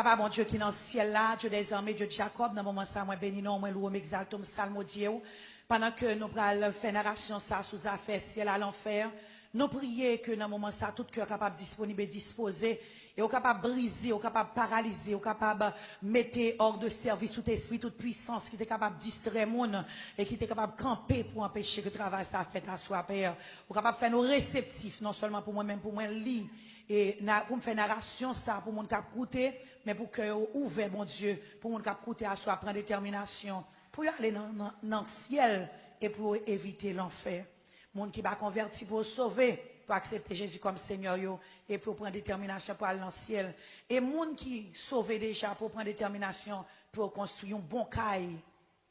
Papa, mon Dieu, qui est dans le ciel là, Dieu des armées, Dieu de Jacob, dans le moment ça, moi béni, non, moi loué, m'exaltons, salmodier, pendant que nous prenons fait narration ça sous affaire ciel à l'enfer, nous prions que dans le moment ça, tout cœur capable disponible et disposé, et au capable briser, au capable paralyser, au capable mettre hors de service tout esprit, toute puissance qui est capable de distraire le monde et qui est capable de camper pour empêcher que le travail ça fait à soi, Père. Au capable de faire nous réceptifs, non seulement pour moi-même, pour moi, lire. Et pour me faire narration, ça, pour mon cap coûter, mais pour que ouvert, mon Dieu, pour mon cap coûter à soi, prendre détermination, pour y aller dans le ciel et pour éviter l'enfer. Monde qui va convertir pour sauver, pour accepter Jésus comme Seigneur, et pour prendre détermination pour aller dans le ciel. Et monde qui sauve déjà pour prendre détermination pour construire un bon caille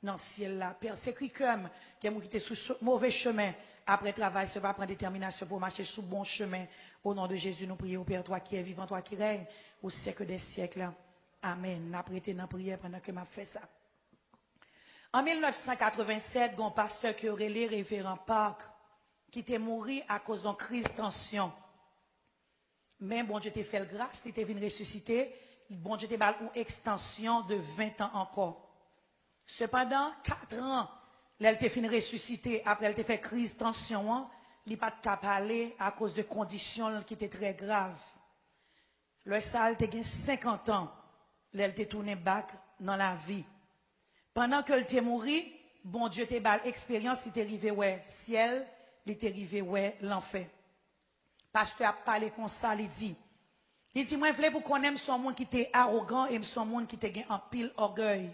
dans le ciel là. Père, c'est comme qui était sur mauvais chemin. Après travail, ça va prendre détermination pour marcher sur bon chemin. Au nom de Jésus, nous prions, Père, toi qui es vivant, toi qui règnes au siècle des siècles. Amen. N'a prêté dans la prière pendant que m'a fait ça. En 1987, un pasteur qui aurait les révérend Park, qui était mort à cause d'une crise de tension. Mais bon Dieu t'a fait grâce, il était venu ressusciter. Bon Dieu t'a fait une extension de 20 ans encore. Cependant, 4 ans, elle était fini ressusciter, après elle était fait crise de tension, il n'a pas de parler à cause de conditions qui étaient très graves. Le sale était 50 ans, elle était tournée back dans la vie. Pendant qu'elle était morte, bon Dieu t'a fait l'expérience, il était arrivé ouais ciel, il était arrivé ouais l'enfer. Parce qu'il a parlé comme ça, il dit, moi je voulais pour qu'on aime son monde qui était arrogant et son monde qui était en pile orgueil.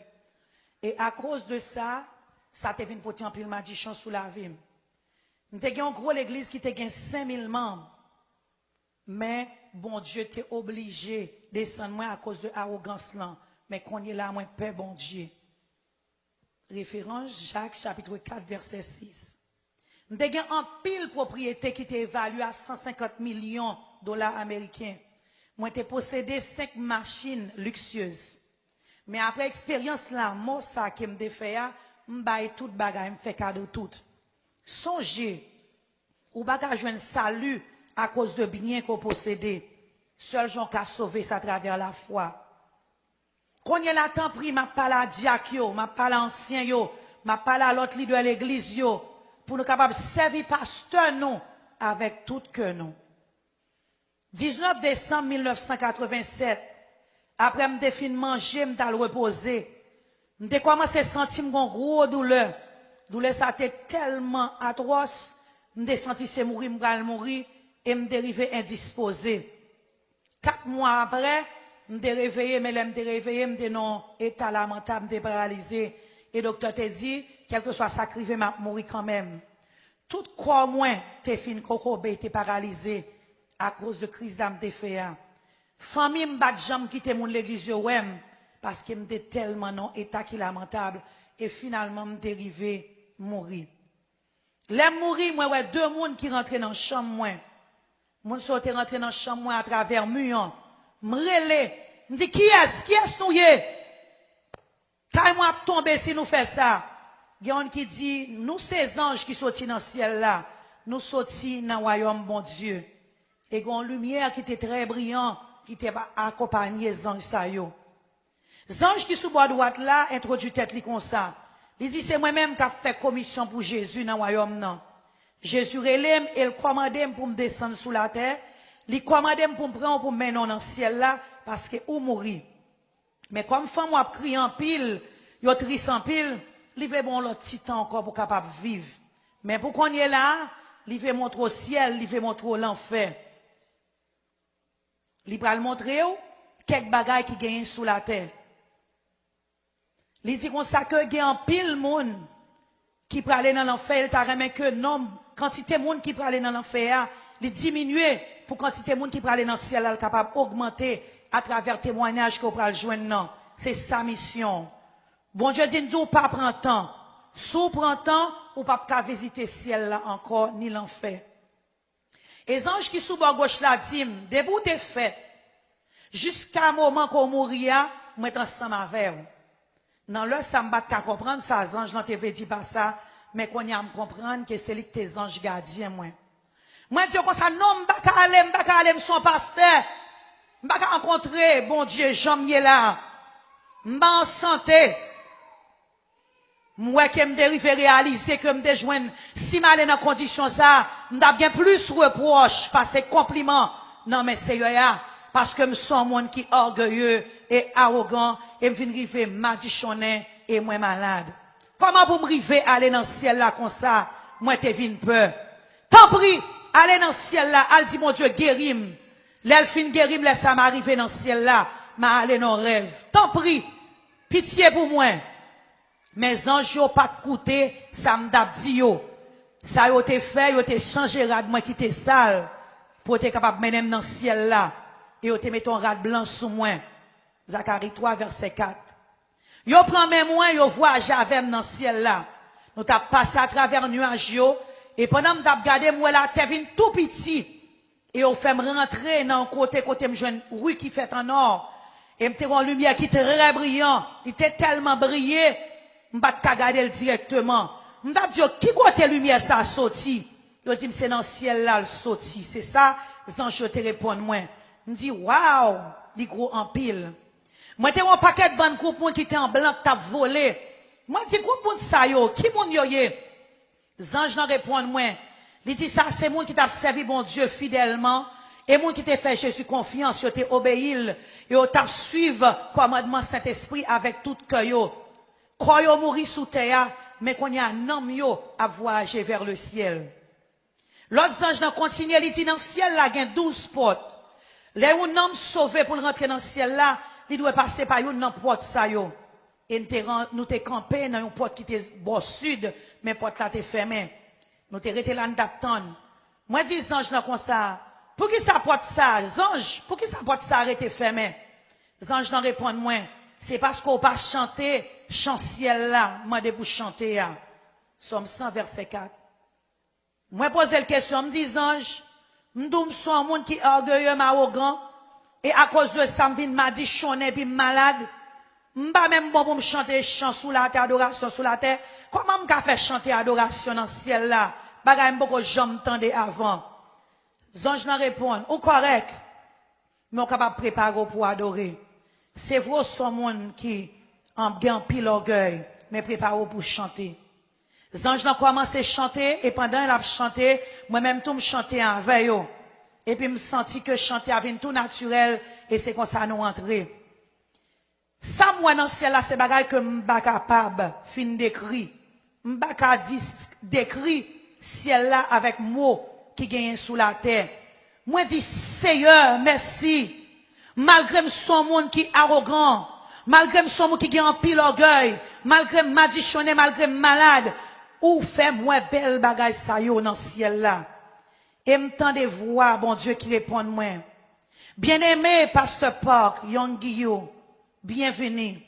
Et à cause de ça, ça te vient pour en pile madichon sous la vie. Nous avons une grosse église qui a 5000 membres. Mais bon Dieu t'est obligé de descendre à cause de l'arrogance là. Mais qu'on est là, moi, Père bon Dieu. Référence Jacques chapitre 4 verset 6. Nous avons un pile propriété qui était évaluée à 150 millions de dollars américains. Moi, j'ai possédé 5 machines luxueuses. Mais après expérience là, moi, ça qui me défait, je baille tout bagage, me fait cadeau tout. Songez, ou pas jouer un salut à cause de biens qu'on possède. Seul gens qui a sauvé ça à travers la foi. Quand il y a la temps pris, m'a parlé à diacre, m'a parlé à ancien, m'a parlé à l'autre leader de l'église, pour nous capables de servir pasteur nous avec tout cœur nous. 19 décembre 1987, après me définir manger, me le reposer, me commencé à sentir une grosse douleur. Douleur ça était tellement atroce, me senti c'est mourir, me mourir et me dériver indisposé. 4 mois après, me réveillé, mais là me réveillé, me non état lamentable, me paralysé et docteur t'a dit quel que soit ça crivé m'a mourir quand même. Tout quoi moins t'es fin coco t'es paralysé à cause de crise d'âme t'es fait. Famille m'bat jambe quitter mon l'église parce que m'était tellement non état qui lamentable et finalement me dérivé mourir. L'aime mourir moi ouais 2 monde qui rentraient dans chambre moi. Mon sortait rentrer dans chambre moi à travers mur. M'relé, me dit qui est nous yé? Quand moi tomber si nous fait ça. Il y a un qui dit nous ces anges qui sortent dans le ciel là, nous sortis dans le royaume bon Dieu. Et il y a une lumière qui était très brillante qui était accompagnée des anges ça yo. Les anges qui sous bois droite là introduit tête li comme ça. Il dit c'est moi-même qui a fait commission pour Jésus dans le royaume non. Jésus relève et il commande pour me descendre sous la terre. Il commande pour me prendre pour me mettre dans le ciel là parce que ou mourir. Mais comme femme moi crie en pile, yo triste en pile, il veut bon l'autre petit temps encore pour capable vivre. Mais pour qu'on y est là, il veut montrer au ciel, il veut montrer l'enfer. Il va le montrer quelques bagailles qui gagnent sous la terre. Il dit qu'on ça que gagne en pile monde qui peut aller dans l'enfer, il t'a remis que non quantité de monde qui peut aller dans l'enfer, il diminue pour quantité de monde qui peut aller dans le ciel, elle est capable d'augmenter à travers témoignages qu'on peut joindre non. C'est sa mission. Bon Dieu dit nous pas prendre temps. Sous prend temps ou pas qu'à visiter le ciel là encore ni l'enfer. Et les anges qui sous bord gauche là dit debout t'es fait jusqu'à un moment qu'on mourir, moi ensemble avec vous. Dans le ça me bat qu'à comprendre ça les anges n'ont pas dit pas ça mais qu'on y a me comprendre que c'est lui que tes anges gardiens moi. Moi Dieu comme ça non m'pas aller son pasteur. M'pa rencontrer, bon Dieu, j'en là. M'pa en santé. Moi, que m'dérive réaliser que m'de joindre, si m'allais dans condition ça, m'da bien plus reproche, parce que compliment. Non, mais c'est parce que m'suis un monde qui est orgueilleux et arrogant, et m'vin rive madichonné et moi malade. Comment vous m'river aller dans le ciel là comme ça, moi te vin peur. Tant pis, aller dans le ciel là, al dit mon Dieu, guérim. L'elfine guérim, laisse ça m'arriver dans le ciel là, m'a aller dans le rêve. Tant pis, pitié pour moi. Mes anges n'ont pas coûté, ça m'dap dit yo. Ça yo te fait, yo te changé rad moi qui te sale, pour être capable de mener dans le ciel là, et yo te met ton rad blanc sous moi. Zacharie 3, verset 4. Yo prend mes moi, yo voyage avec dans le ciel là. Nous t'a passé à travers nuage yo, et pendant m't'a regardé moi là, t'es venu tout petit. Et yo fait me rentrer dans côté me joindre rue qui fait en or. Et m'te une lumière qui était très brillant, il était tellement brillé, m'pas ta regarder directement. M't'a dit qui côté lumière ça sorti? Yo dit c'est dans le ciel là le sorti. C'est ça, ange te répondre moi. M'dit waouh, li gros en pile. Moi t'ai un paquet de bonnes groupes qui était en blanc t'a volé. Moi dis groupe monde ça yo, qui moun yo yé? Ange n'en répondre moi. Il dit ça c'est monde qui t'a servi bon Dieu fidèlement. Et moun qui t'a fait Jésus confiance, yo t'a obéi, yo t'a suivre commandement Saint-Esprit avec tout cœur yo. Quand yo mouri sous terre, mais qu'on y a un homme yo à voyager vers le ciel. L'autre ange n'a continué, il dit dans le ciel là, il y a 12 portes. Les un homme sauvé pour rentrer dans le ciel là, il doit passer par une porte ça yo. Et nous t'es campé dans une porte qui était au sud, mais porte là t'es fermée. Nous t'es resté là d'attendre. Moi dis ange là comme ça. Pour qui ça porte ça, ange? Pour qui ça porte ça arrêté fermé? Ange n'en répond moins. C'est parce qu'on pas chanter chant ciel là, moi de pour chanter là. Somme 100 verset 4. Moi poser la question, me dis ange, m'dou m'son un monde qui orgueilleux, arrogant, et à cause de ça m'vin m'a dit chonné puis malade. M'pa même bon pour me chanter chant sous la terre, adoration sous la terre. Comment m'ka faire chanter adoration dans le ciel là? Bagay m'boko j'en m'tendais avant. Ange n'en répond, ou correct, mais on capable préparer pour adorer. C'est vrai, son monde qui en bien pile orgueil, mais prépare pour chanter. Les anges ont commencé à chanter, et pendant qu'ils chanté, moi-même tout me chanter avec eux. Et puis me senti que chanter avait tout naturel, et c'est comme ça nous entrer. Ça, moi, dans ce ciel là, c'est bagay que m'ba capable, fin d'écrit. M'ba capable d'écrit ciel là avec mots qui gagnent sous la terre. Moi, dis, Seigneur, merci. Malgré son monde qui est arrogant, malgré son monde qui a un pile orgueil, malgré madichonné, malgré malade, ou fait moi belle bagaille ça yo dans le ciel là. Et m'tendez voir, bon Dieu, qui répond moi. Bien-aimé, pasteur Park, Young Guillaume, bienvenue.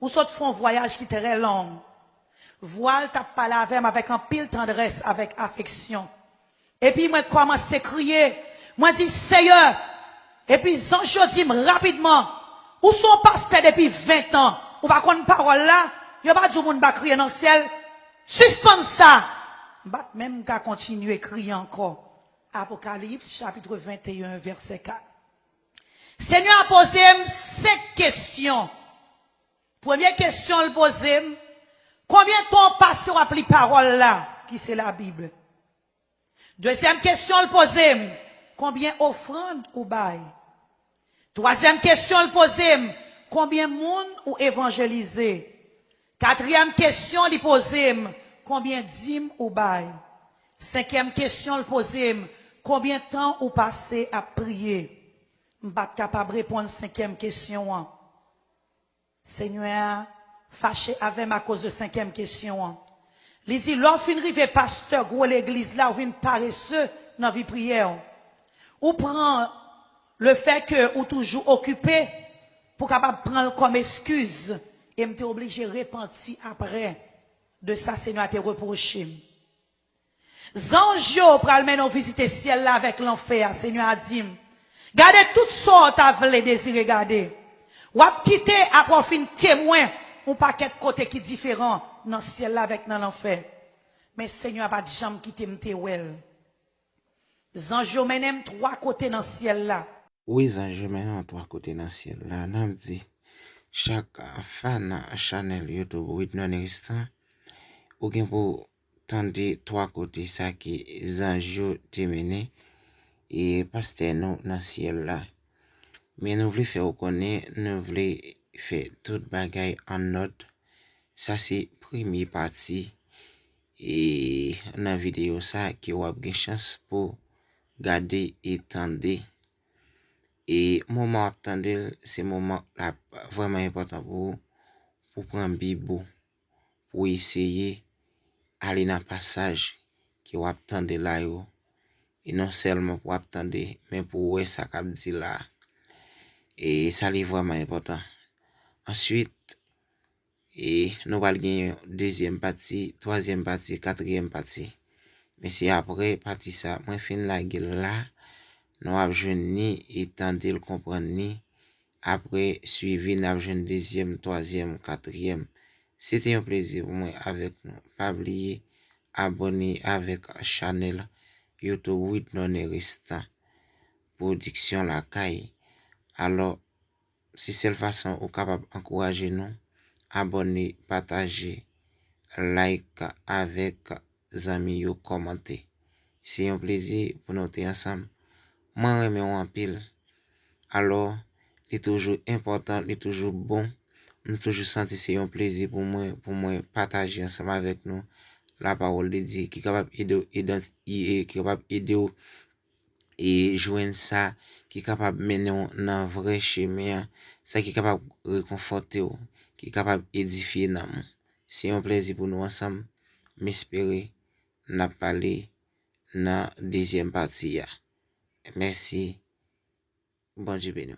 Ou soit font un voyage qui est très long. Voile t'a parlé avec un pile tendresse, avec affection. Et puis moi commence à crier. Moi dis Seigneur. Et puis ange dit rapidement. Où sont pasteur depuis 20 ans? Ou pas qu'on parole là? Yo pas du monde va crier dans le ciel. Suspends ça. Bat même qu'à continuer à crier encore. Apocalypse chapitre 21 verset 4. Seigneur a posé 5 questions. Première question le posé. Combien de temps passe à appeler parole là, qui c'est la Bible? Deuxième question le posé. Combien offrandes ou bail? Troisième question le posé. Combien monde ou évangélisé? Quatrième question le posé. Combien dîmes ou bail? Cinquième question le posé. Combien de temps ou passé à prier? Je ne suis pas capable de répondre à la cinquième question. Seigneur, fâché avec ma cause de cinquième question. Il dit, lorsqu'on arrive pasteur, gros l'église là, ou vient paresseux dans la vie prière. Ou prend le fait que ou toujours occupé pour capable prendre comme excuse et me obligé de repentir après de ça, Seigneur, te reprocher. Zanjo pral men visiter ciel là avec l'enfer, Seigneur a dit. Gardez toutes sortes à vle désirer garder. Ou à quitter à profit témoin un paquet de côté qui différent dans le ciel là avec dans l'enfer. Mais Seigneur pas de jambe quitter m'te wel. Zanjo menem 3 côtés dans le ciel là. Oui, je maintenant trois côtés dans le ciel. Là, nous dit chaque fan channel YouTube with non existant ou bien pour tendre trois côtés ça qui zanjo terminé et pasteur nous dans le ciel là. Mais nous voulons faire reconnaître, nous voulons faire toute bagaille en ordre. Ça c'est première partie et dans la vidéo ça qui a une chance pour garder et tendre. Et moment attendre c'est moment là vraiment important pour prendre Bible pour essayer aller dans passage qui va attendre là yo et non seulement pour attendre mais pour ouais ça qu'a dit là et ça est vraiment important. Ensuite et nous allons gagner deuxième partie, troisième partie, quatrième partie. Mais c'est après partie ça moi fin la gueule là nous avons joindre et tenter le comprendre ni après suivi n'a jeune deuxième, troisième, quatrième. C'était un plaisir pour moi avec nous. Pas oublier abonner avec channel YouTube with non restant production la caille. Alors si c'est la façon ou capable encourager nous, abonner, partager, like avec amis ou commenter. C'est un plaisir pour nous être ensemble. Moi j'aime en pile. Alors c'est toujours important, c'est toujours bon. Nous toujours senti c'est un plaisir pour moi partager ensemble avec nous la parole de Dieu qui est capable d'aider qui est capable d'aider et joindre ça qui est capable de mener dans vrai chemin, ça qui est capable de réconforter, qui est capable d'édifier nous. C'est un plaisir pour nous ensemble. M'espérer n'a parlé dans deuxième partie. Merci. Bon Dieu béni.